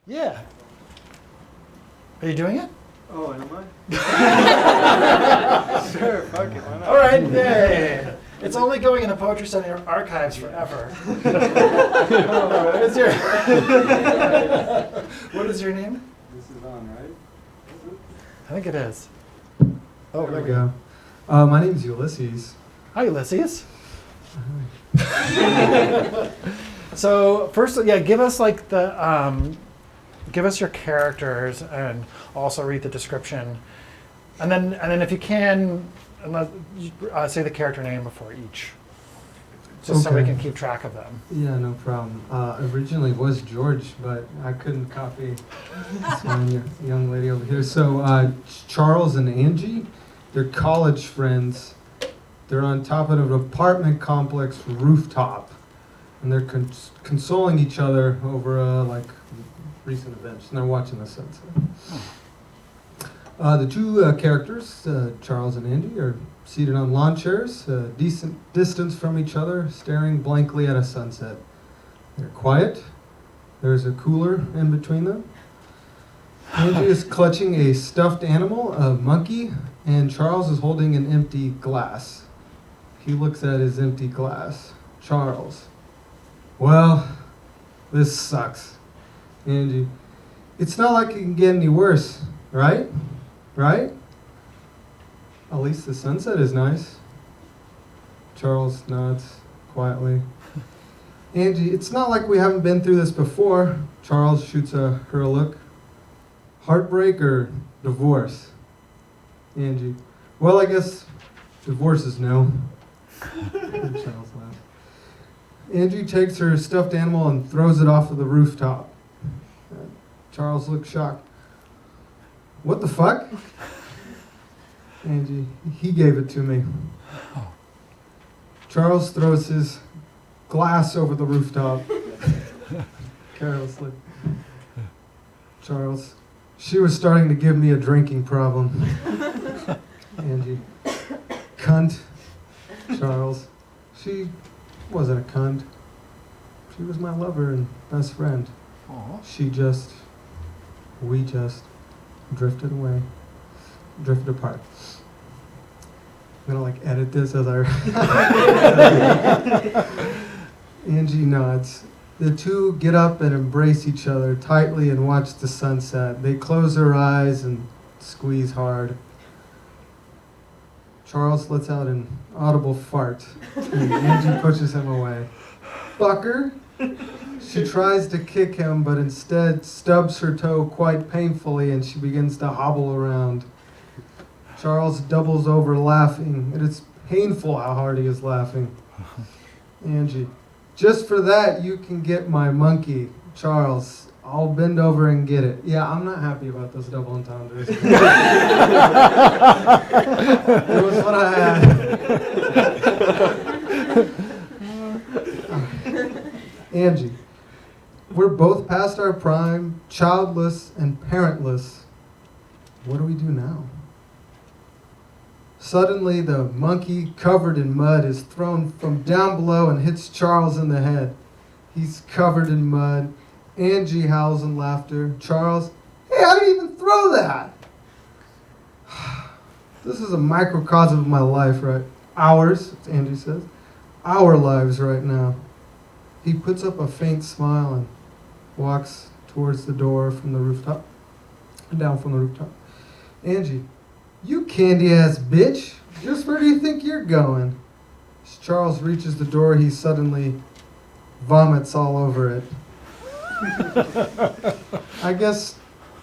Yeah. Are you doing it? Oh, am I? Sure, fuck it, why not? All right, yay. It's only going in the Poetry Center archives forever. What is your What is your name? This is on, right? I think it is. Oh, There we go. My name's Ulysses. Hi, Ulysses. So first, yeah, give us like give us your characters and also read the description, and then if you can, say the character name before each, just so we Okay. can keep track of them. Yeah, no problem. Originally was George, but I couldn't copy this one young lady over here. So Charles and Angie, they're college friends. They're on top of an apartment complex rooftop, and they're consoling each other over recent events, and they're watching the sunset. The two characters, Charles and Angie, are seated on lawn chairs, a decent distance from each other, staring blankly at a sunset. They're quiet. There's a cooler in between them. Angie is clutching a stuffed animal, a monkey, and Charles is holding an empty glass. He looks at his empty glass. Charles. Well, this sucks. Angie. It's not like it can get any worse, right? Right? At least the sunset is nice. Charles nods quietly. Angie, it's not like we haven't been through this before. Charles shoots her a look. Heartbreak or divorce? Angie. Well, I guess divorce is no. Charles laughs. Angie takes her stuffed animal and throws it off of the rooftop. Charles looks shocked. What the fuck? Angie, he gave it to me. Charles throws his glass over the rooftop carelessly. Charles, she was starting to give me a drinking problem. Angie, cunt. Charles, she wasn't a cunt. She was my lover and best friend. Aww. We just drifted away, drifted apart. I'm gonna edit this as I. Angie nods. The two get up and embrace each other tightly and watch the sunset. They close their eyes and squeeze hard. Charles lets out an audible fart, and Angie pushes him away. Fucker! She tries to kick him, but instead stubs her toe quite painfully, and she begins to hobble around. Charles doubles over laughing, and it's painful how hard he is laughing. Angie, just for that, you can get my monkey. Charles, I'll bend over and get it. Yeah, I'm not happy about this double entendres. It was what I had. Angie, we're both past our prime, childless and parentless. What do we do now? Suddenly, the monkey, covered in mud, is thrown from down below and hits Charles in the head. He's covered in mud. Angie howls in laughter. Charles, hey, I didn't even throw that! This is a microcosm of my life, right? Ours, Angie says. Our lives right now. He puts up a faint smile and walks towards the door from the rooftop. Down from the rooftop. Angie, you candy-ass bitch! Just where do you think you're going? As Charles reaches the door, he suddenly vomits all over it. I guess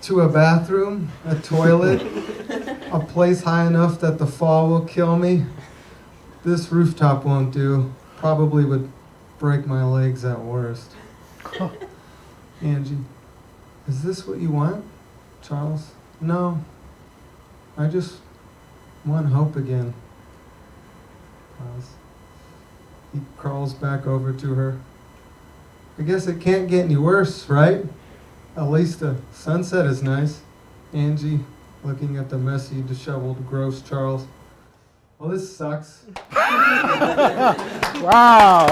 to a bathroom, a toilet, a place high enough that the fall will kill me. This rooftop won't do. Probably would break my legs at worst. Angie, is this what you want? Charles, no. I just want hope again. Pause. He crawls back over to her. I guess it can't get any worse, right? At least the sunset is nice. Angie, looking at the messy, disheveled, gross Charles. Well, this sucks. Wow.